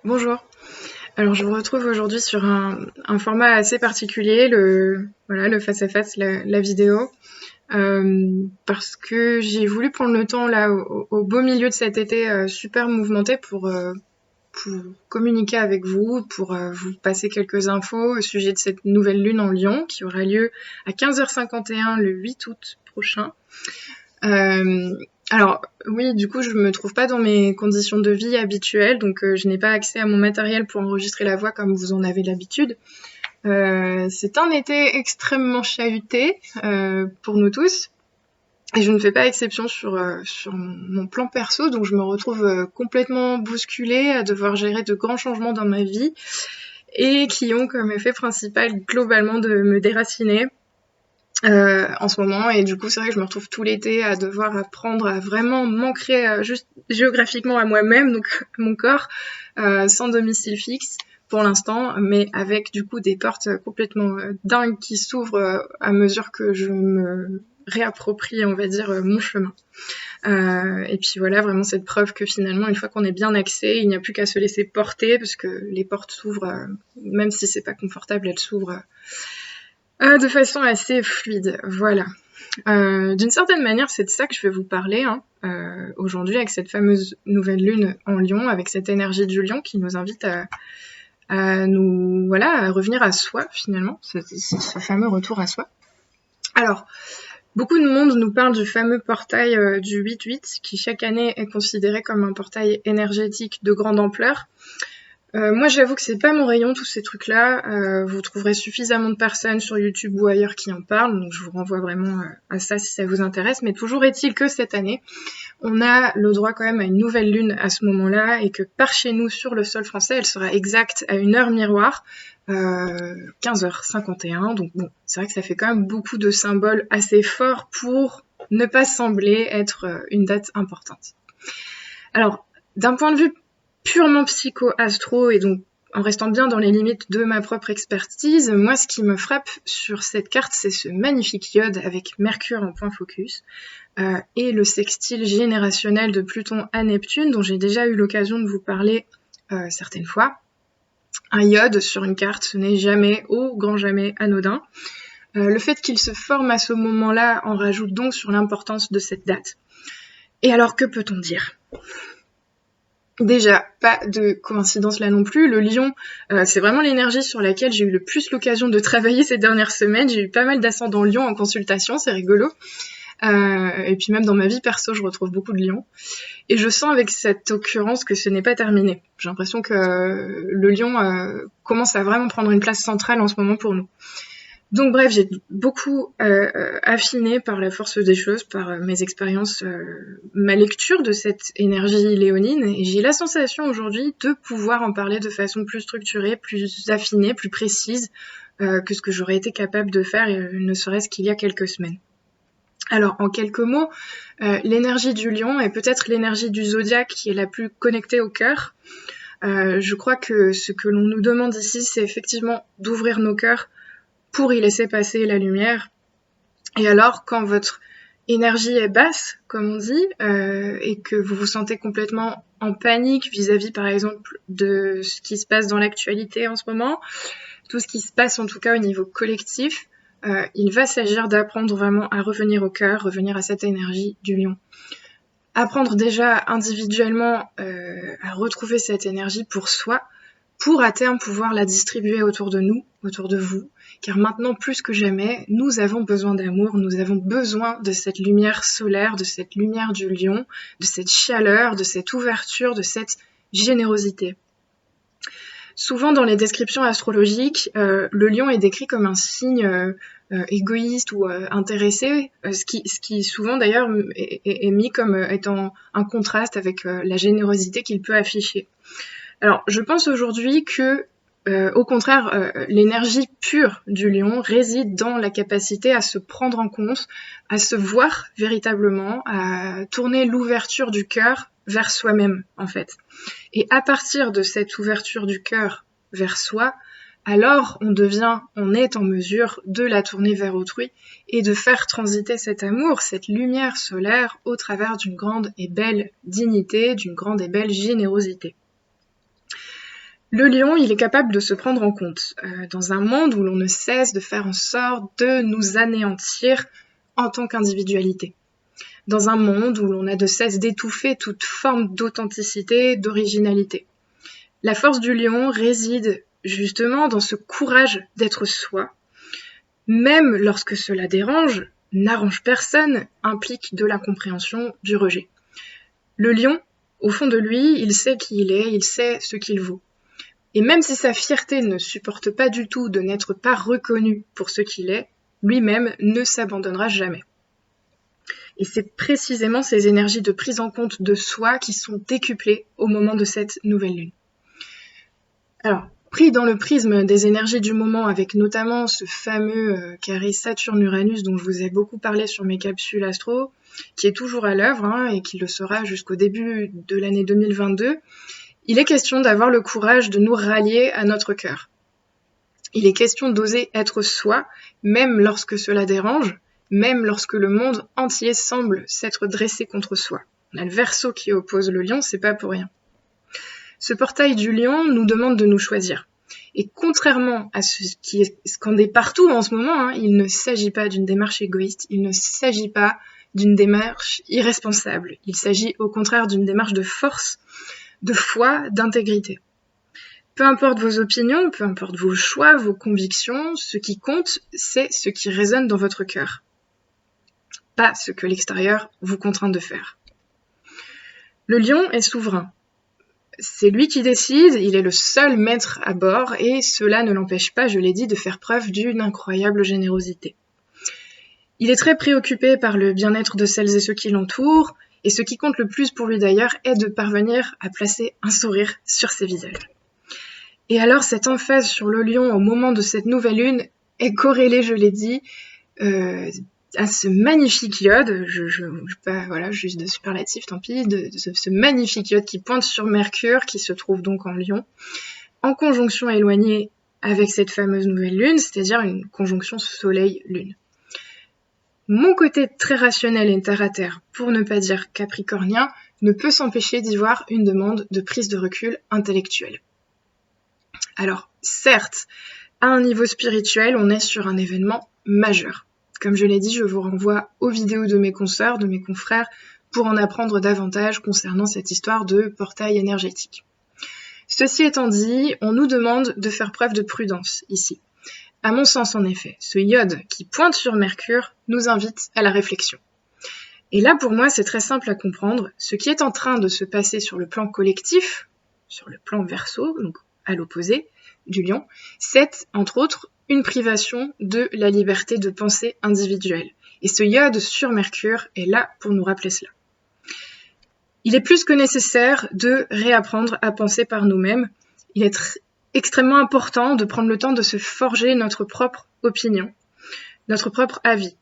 Bonjour. Alors je vous retrouve aujourd'hui sur un format assez particulier, le face-à-face, la vidéo, parce que j'ai voulu prendre le temps là au beau milieu de cet été super mouvementé pour communiquer avec vous, pour vous passer quelques infos au sujet de cette nouvelle lune en Lion qui aura lieu à 15h51 le 8 août prochain. Euh, alors oui, du coup, je me trouve pas dans mes conditions de vie habituelles, donc je n'ai pas accès à mon matériel pour enregistrer la voix comme vous en avez l'habitude. C'est un été extrêmement chahuté pour nous tous, et je ne fais pas exception sur mon plan perso, donc je me retrouve complètement bousculée à devoir gérer de grands changements dans ma vie, et qui ont comme effet principal globalement de me déraciner en ce moment, et du coup c'est vrai que je me retrouve tout l'été à devoir apprendre à vraiment m'ancrer juste géographiquement à moi-même, donc à mon corps, sans domicile fixe pour l'instant, mais avec du coup des portes complètement dingues qui s'ouvrent à mesure que je me réapproprie, on va dire, mon chemin. Et puis voilà, vraiment cette preuve que finalement, une fois qu'on est bien axé, il n'y a plus qu'à se laisser porter, parce que les portes s'ouvrent, même si c'est pas confortable, elles s'ouvrent de façon assez fluide, voilà. D'une certaine manière, c'est de ça que je vais vous parler aujourd'hui, avec cette fameuse nouvelle lune en Lion, avec cette énergie du Lion qui nous invite à nous, voilà, à revenir à soi finalement, ce fameux retour à soi. Alors, beaucoup de monde nous parle du fameux portail du 8-8, qui chaque année est considéré comme un portail énergétique de grande ampleur. Moi, j'avoue que c'est pas mon rayon, tous ces trucs-là. Vous trouverez suffisamment de personnes sur YouTube ou ailleurs qui en parlent, donc je vous renvoie vraiment à ça si ça vous intéresse. Mais toujours est-il que cette année, on a le droit quand même à une nouvelle lune à ce moment-là, et que par chez nous, sur le sol français, elle sera exacte à une heure miroir, 15h51. Donc bon, c'est vrai que ça fait quand même beaucoup de symboles assez forts pour ne pas sembler être une date importante. Alors, d'un point de vue purement psycho-astro, et donc en restant bien dans les limites de ma propre expertise, moi ce qui me frappe sur cette carte, c'est ce magnifique iode avec Mercure en point focus, et le sextile générationnel de Pluton à Neptune, dont j'ai déjà eu l'occasion de vous parler certaines fois. Un iode sur une carte, ce n'est jamais, au grand jamais, anodin. Le fait qu'il se forme à ce moment-là en rajoute donc sur l'importance de cette date. Et alors, que peut-on dire ? Déjà, pas de coïncidence là non plus. Le lion, c'est vraiment l'énergie sur laquelle j'ai eu le plus l'occasion de travailler ces dernières semaines. J'ai eu pas mal d'ascendants lion en consultation, c'est rigolo. Et puis même dans ma vie perso, je retrouve beaucoup de lions. Et je sens avec cette occurrence que ce n'est pas terminé. J'ai l'impression que le lion commence à vraiment prendre une place centrale en ce moment pour nous. Donc bref, j'ai beaucoup affiné par la force des choses, par mes expériences, ma lecture de cette énergie léonine, et j'ai la sensation aujourd'hui de pouvoir en parler de façon plus structurée, plus affinée, plus précise que ce que j'aurais été capable de faire, ne serait-ce qu'il y a quelques semaines. Alors, en quelques mots, l'énergie du lion est peut-être l'énergie du zodiaque qui est la plus connectée au cœur. Je crois que ce que l'on nous demande ici, c'est effectivement d'ouvrir nos cœurs pour y laisser passer la lumière. Et alors, quand votre énergie est basse, comme on dit, et que vous vous sentez complètement en panique vis-à-vis, par exemple, de ce qui se passe dans l'actualité en ce moment, tout ce qui se passe en tout cas au niveau collectif, il va s'agir d'apprendre vraiment à revenir au cœur, revenir à cette énergie du lion. Apprendre déjà individuellement à retrouver cette énergie pour soi, pour à terme pouvoir la distribuer autour de nous, autour de vous, car maintenant plus que jamais, nous avons besoin d'amour, nous avons besoin de cette lumière solaire, de cette lumière du lion, de cette chaleur, de cette ouverture, de cette générosité. Souvent dans les descriptions astrologiques, le lion est décrit comme un signe égoïste ou intéressé, ce qui souvent d'ailleurs est mis comme étant un contraste avec la générosité qu'il peut afficher. Alors, je pense aujourd'hui que, au contraire, l'énergie pure du lion réside dans la capacité à se prendre en compte, à se voir véritablement, à tourner l'ouverture du cœur vers soi-même, en fait. Et à partir de cette ouverture du cœur vers soi, alors on est en mesure de la tourner vers autrui et de faire transiter cet amour, cette lumière solaire au travers d'une grande et belle dignité, d'une grande et belle générosité. Le lion, il est capable de se prendre en compte, dans un monde où l'on ne cesse de faire en sorte de nous anéantir en tant qu'individualité. Dans un monde où l'on a de cesse d'étouffer toute forme d'authenticité, d'originalité. La force du lion réside justement dans ce courage d'être soi, même lorsque cela dérange, n'arrange personne, implique de l'incompréhension, du rejet. Le lion, au fond de lui, il sait qui il est, il sait ce qu'il vaut. Et même si sa fierté ne supporte pas du tout de n'être pas reconnu pour ce qu'il est, lui-même ne s'abandonnera jamais. Et c'est précisément ces énergies de prise en compte de soi qui sont décuplées au moment de cette nouvelle lune. Alors, pris dans le prisme des énergies du moment, avec notamment ce fameux carré Saturne-Uranus dont je vous ai beaucoup parlé sur mes capsules astro, qui est toujours à l'œuvre et qui le sera jusqu'au début de l'année 2022, il est question d'avoir le courage de nous rallier à notre cœur. Il est question d'oser être soi, même lorsque cela dérange, même lorsque le monde entier semble s'être dressé contre soi. On a le Verseau qui oppose le lion, c'est pas pour rien. Ce portail du lion nous demande de nous choisir. Et contrairement à ce qui est scandé partout en ce moment, il ne s'agit pas d'une démarche égoïste, il ne s'agit pas d'une démarche irresponsable. Il s'agit au contraire d'une démarche de force, de foi, d'intégrité. Peu importe vos opinions, peu importe vos choix, vos convictions, ce qui compte, c'est ce qui résonne dans votre cœur. Pas ce que l'extérieur vous contraint de faire. Le lion est souverain. C'est lui qui décide, il est le seul maître à bord et cela ne l'empêche pas, je l'ai dit, de faire preuve d'une incroyable générosité. Il est très préoccupé par le bien-être de celles et ceux qui l'entourent et ce qui compte le plus pour lui d'ailleurs est de parvenir à placer un sourire sur ses visages. Et alors cette emphase sur le lion au moment de cette nouvelle lune est corrélée, je l'ai dit, à ce magnifique iode, voilà, juste de superlatif, tant pis, de ce magnifique iode qui pointe sur Mercure, qui se trouve donc en Lion, en conjonction éloignée avec cette fameuse nouvelle lune, c'est-à-dire une conjonction Soleil-Lune. Mon côté très rationnel et terre-à-terre, pour ne pas dire capricornien, ne peut s'empêcher d'y voir une demande de prise de recul intellectuelle. Alors, certes, à un niveau spirituel, on est sur un événement majeur. Comme je l'ai dit, je vous renvoie aux vidéos de mes consoeurs, de mes confrères, pour en apprendre davantage concernant cette histoire de portail énergétique. Ceci étant dit, on nous demande de faire preuve de prudence ici. À mon sens, en effet, ce iode qui pointe sur Mercure nous invite à la réflexion. Et là, pour moi, c'est très simple à comprendre. Ce qui est en train de se passer sur le plan collectif, sur le plan Verseau, donc à l'opposé du lion, c'est, entre autres, une privation de la liberté de pensée individuelle. Et ce iode sur Mercure est là pour nous rappeler cela. Il est plus que nécessaire de réapprendre à penser par nous-mêmes. Il est extrêmement important de prendre le temps de se forger notre propre opinion, notre propre avis.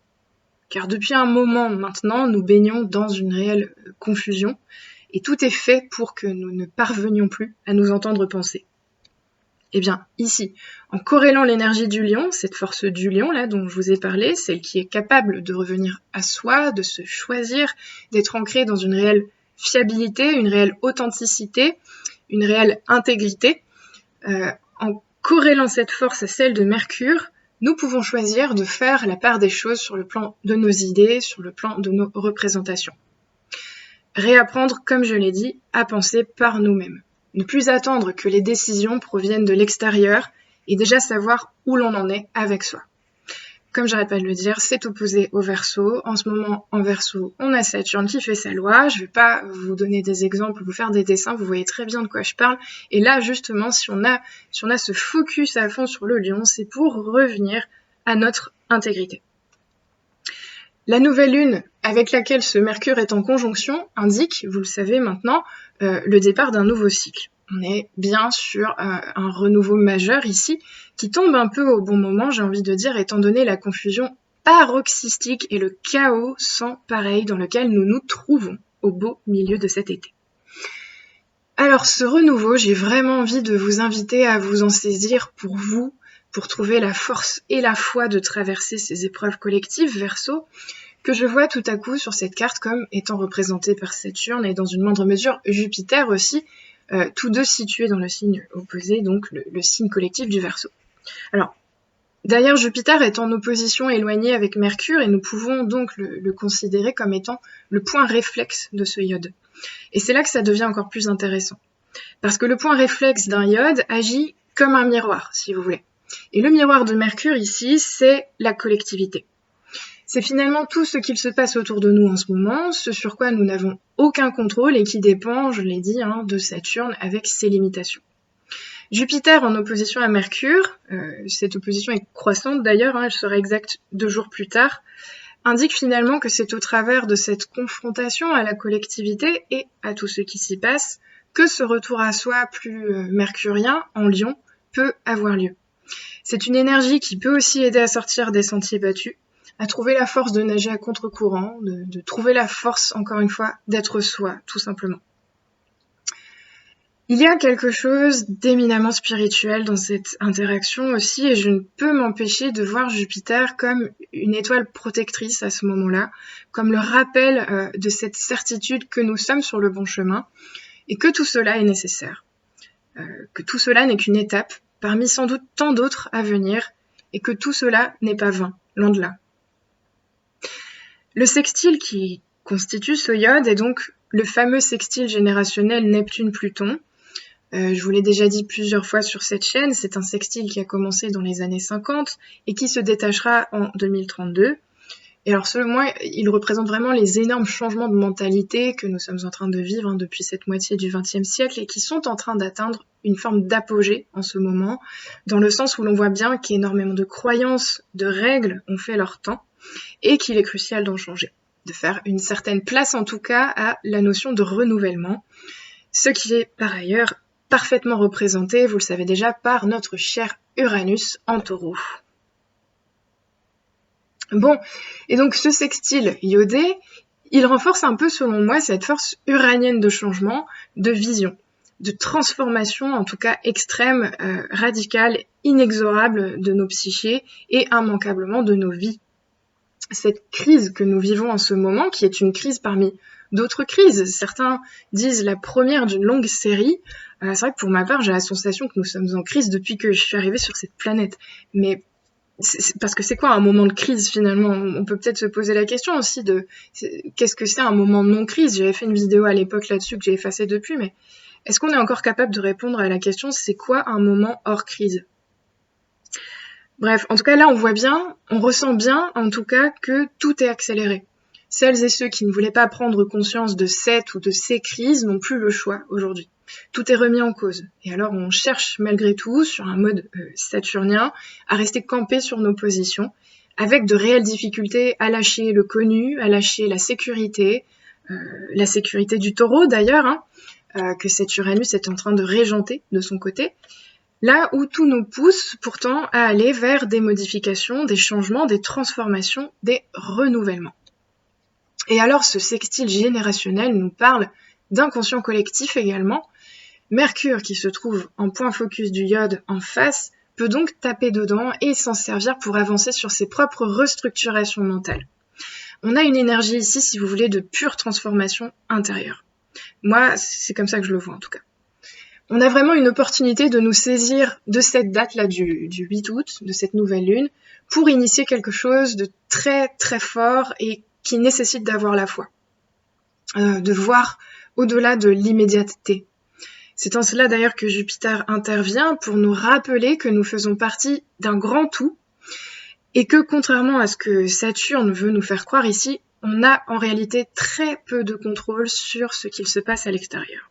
Car depuis un moment maintenant, nous baignons dans une réelle confusion et tout est fait pour que nous ne parvenions plus à nous entendre penser. Eh bien, ici, en corrélant l'énergie du lion, cette force du lion là dont je vous ai parlé, celle qui est capable de revenir à soi, de se choisir, d'être ancrée dans une réelle fiabilité, une réelle authenticité, une réelle intégrité, en corrélant cette force à celle de Mercure, nous pouvons choisir de faire la part des choses sur le plan de nos idées, sur le plan de nos représentations. Réapprendre, comme je l'ai dit, à penser par nous-mêmes. Ne plus attendre que les décisions proviennent de l'extérieur et déjà savoir où l'on en est avec soi. Comme j'arrête pas de le dire, c'est opposé au Verseau. En ce moment, en Verseau, on a Saturne qui fait sa loi. Je vais pas vous donner des exemples, vous faire des dessins, vous voyez très bien de quoi je parle. Et là, justement, si on a ce focus à fond sur le lion, c'est pour revenir à notre intégrité. La nouvelle lune avec laquelle ce Mercure est en conjonction indique, vous le savez maintenant, le départ d'un nouveau cycle. On est bien sur un renouveau majeur ici, qui tombe un peu au bon moment, j'ai envie de dire, étant donné la confusion paroxystique et le chaos sans pareil dans lequel nous nous trouvons au beau milieu de cet été. Alors ce renouveau, j'ai vraiment envie de vous inviter à vous en saisir pour vous, pour trouver la force et la foi de traverser ces épreuves collectives, Verseau, que je vois tout à coup sur cette carte comme étant représentée par Saturne et dans une moindre mesure Jupiter aussi, tous deux situés dans le signe opposé, donc le signe collectif du Verseau. Alors, d'ailleurs, Jupiter est en opposition éloignée avec Mercure et nous pouvons donc le considérer comme étant le point réflexe de ce iode. Et c'est là que ça devient encore plus intéressant. Parce que le point réflexe d'un iode agit comme un miroir, si vous voulez. Et le miroir de Mercure ici, c'est la collectivité. C'est finalement tout ce qu'il se passe autour de nous en ce moment, ce sur quoi nous n'avons aucun contrôle et qui dépend, je l'ai dit, de Saturne avec ses limitations. Jupiter en opposition à Mercure, cette opposition est croissante d'ailleurs, elle sera exacte 2 jours plus tard, indique finalement que c'est au travers de cette confrontation à la collectivité et à tout ce qui s'y passe que ce retour à soi plus mercurien en Lion peut avoir lieu. C'est une énergie qui peut aussi aider à sortir des sentiers battus, à trouver la force de nager à contre-courant, de trouver la force, encore une fois, d'être soi, tout simplement. Il y a quelque chose d'éminemment spirituel dans cette interaction aussi, et je ne peux m'empêcher de voir Jupiter comme une étoile protectrice à ce moment-là, comme le rappel de cette certitude que nous sommes sur le bon chemin, et que tout cela est nécessaire. Que tout cela n'est qu'une étape, parmi sans doute tant d'autres à venir, et que tout cela n'est pas vain, loin de là. Le sextile qui constitue ce iode est donc le fameux sextile générationnel Neptune-Pluton. Je vous l'ai déjà dit plusieurs fois sur cette chaîne, c'est un sextile qui a commencé dans les années 50 et qui se détachera en 2032. Et alors selon moi, il représente vraiment les énormes changements de mentalité que nous sommes en train de vivre depuis cette moitié du XXe siècle et qui sont en train d'atteindre une forme d'apogée en ce moment, dans le sens où l'on voit bien qu'énormément de croyances, de règles ont fait leur temps et qu'il est crucial d'en changer, de faire une certaine place en tout cas à la notion de renouvellement, ce qui est par ailleurs parfaitement représenté, vous le savez déjà, par notre cher Uranus en Taureau. Bon, et donc ce sextile iodé, il renforce un peu selon moi cette force uranienne de changement, de vision, de transformation en tout cas extrême, radicale, inexorable de nos psychés et immanquablement de nos vies. Cette crise que nous vivons en ce moment, qui est une crise parmi d'autres crises, certains disent la première d'une longue série, c'est vrai que pour ma part j'ai la sensation que nous sommes en crise depuis que je suis arrivée sur cette planète, mais parce que c'est quoi un moment de crise finalement? On peut peut-être se poser la question aussi de qu'est-ce que c'est un moment de non-crise? J'avais fait une vidéo à l'époque là-dessus que j'ai effacée depuis, mais est-ce qu'on est encore capable de répondre à la question c'est quoi un moment hors crise? Bref, en tout cas là on voit bien, on ressent bien en tout cas que tout est accéléré. Celles et ceux qui ne voulaient pas prendre conscience de cette ou de ces crises n'ont plus le choix aujourd'hui. Tout est remis en cause. Et alors on cherche malgré tout, sur un mode saturnien, à rester campé sur nos positions, avec de réelles difficultés à lâcher le connu, à lâcher la sécurité du taureau d'ailleurs, que cet Uranus est en train de régenter de son côté, là où tout nous pousse pourtant à aller vers des modifications, des changements, des transformations, des renouvellements. Et alors ce sextile générationnel nous parle d'inconscient collectif également. Mercure, qui se trouve en point focus du iode en face, peut donc taper dedans et s'en servir pour avancer sur ses propres restructurations mentales. On a une énergie ici, si vous voulez, de pure transformation intérieure. Moi, c'est comme ça que je le vois en tout cas. On a vraiment une opportunité de nous saisir de cette date-là du 8 août, de cette nouvelle lune, pour initier quelque chose de très très fort et qui nécessite d'avoir la foi, de voir au-delà de l'immédiateté. C'est en cela d'ailleurs que Jupiter intervient pour nous rappeler que nous faisons partie d'un grand tout et que contrairement à ce que Saturne veut nous faire croire ici, on a en réalité très peu de contrôle sur ce qu'il se passe à l'extérieur.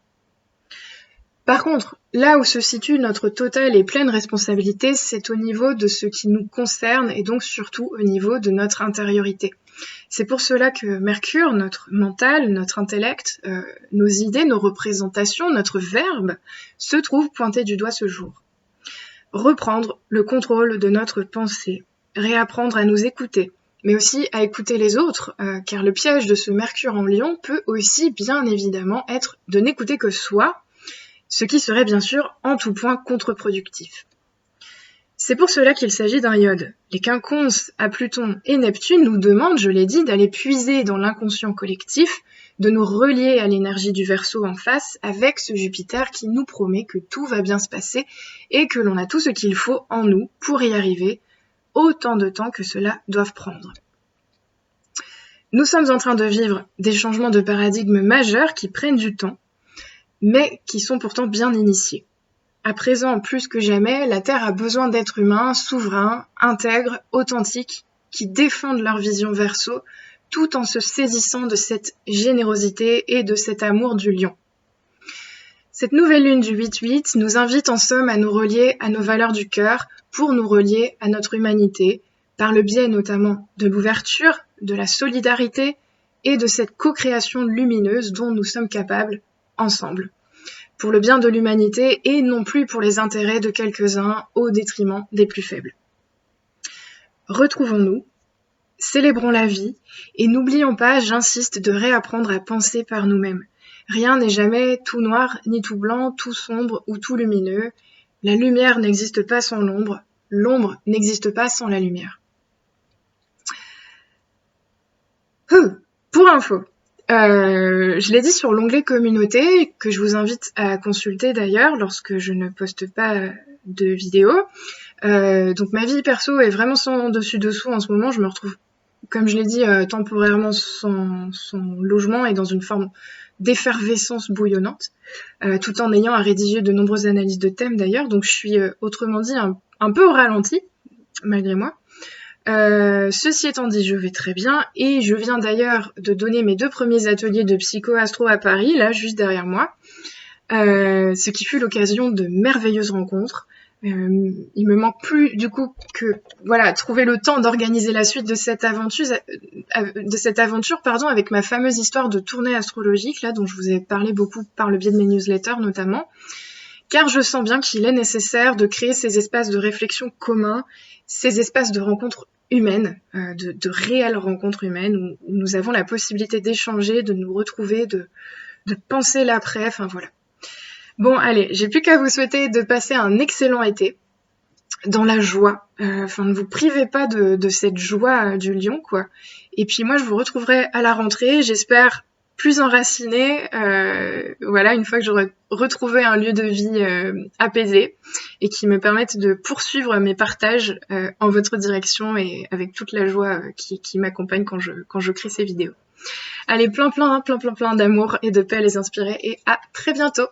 Par contre, là où se situe notre totale et pleine responsabilité, c'est au niveau de ce qui nous concerne et donc surtout au niveau de notre intériorité. C'est pour cela que Mercure, notre mental, notre intellect, nos idées, nos représentations, notre verbe, se trouve pointé du doigt ce jour. Reprendre le contrôle de notre pensée, réapprendre à nous écouter, mais aussi à écouter les autres, car le piège de ce Mercure en Lion peut aussi bien évidemment être de n'écouter que soi, ce qui serait bien sûr en tout point contre-productif. C'est pour cela qu'il s'agit d'un iode. Les quinconces à Pluton et Neptune nous demandent, je l'ai dit, d'aller puiser dans l'inconscient collectif de nous relier à l'énergie du Verseau en face avec ce Jupiter qui nous promet que tout va bien se passer et que l'on a tout ce qu'il faut en nous pour y arriver, autant de temps que cela doive prendre. Nous sommes en train de vivre des changements de paradigme majeurs qui prennent du temps, mais qui sont pourtant bien initiés. À présent, plus que jamais, la Terre a besoin d'êtres humains souverains, intègres, authentiques, qui défendent leur vision Verseau, tout en se saisissant de cette générosité et de cet amour du lion. Cette nouvelle lune du 8-8 nous invite en somme à nous relier à nos valeurs du cœur pour nous relier à notre humanité, par le biais notamment de l'ouverture, de la solidarité et de cette co-création lumineuse dont nous sommes capables ensemble, pour le bien de l'humanité et non plus pour les intérêts de quelques-uns au détriment des plus faibles. Retrouvons-nous, célébrons la vie et n'oublions pas, j'insiste, de réapprendre à penser par nous-mêmes. Rien n'est jamais tout noir, ni tout blanc, tout sombre ou tout lumineux. La lumière n'existe pas sans l'ombre, l'ombre n'existe pas sans la lumière. Pour info, je l'ai dit sur l'onglet communauté, que je vous invite à consulter d'ailleurs lorsque je ne poste pas de vidéos. Donc ma vie perso est vraiment sans dessus-dessous en ce moment. Je me retrouve, comme je l'ai dit, temporairement sans logement et dans une forme d'effervescence bouillonnante, tout en ayant à rédiger de nombreuses analyses de thèmes d'ailleurs. Donc je suis, autrement dit, un peu au ralenti, malgré moi. Ceci étant dit, je vais très bien et je viens d'ailleurs de donner mes 2 premiers ateliers de psycho-astro à Paris, là, juste derrière moi, ce qui fut l'occasion de merveilleuses rencontres. Il me manque plus du coup que trouver le temps d'organiser la suite de cette aventure avec ma fameuse histoire de tournée astrologique là dont je vous ai parlé beaucoup par le biais de mes newsletters notamment, car je sens bien qu'il est nécessaire de créer ces espaces de réflexion communs, ces espaces de rencontres humaines, de réelles rencontres humaines où nous avons la possibilité d'échanger, de nous retrouver, de penser l'après, enfin voilà. Bon, allez, j'ai plus qu'à vous souhaiter de passer un excellent été, dans la joie. Ne vous privez pas de cette joie du lion, quoi. Et puis moi, je vous retrouverai à la rentrée, j'espère plus enracinée, une fois que j'aurai retrouvé un lieu de vie apaisé et qui me permette de poursuivre mes partages en votre direction et avec toute la joie qui m'accompagne quand je crée ces vidéos. Allez, plein d'amour et de paix à les inspirer et à très bientôt.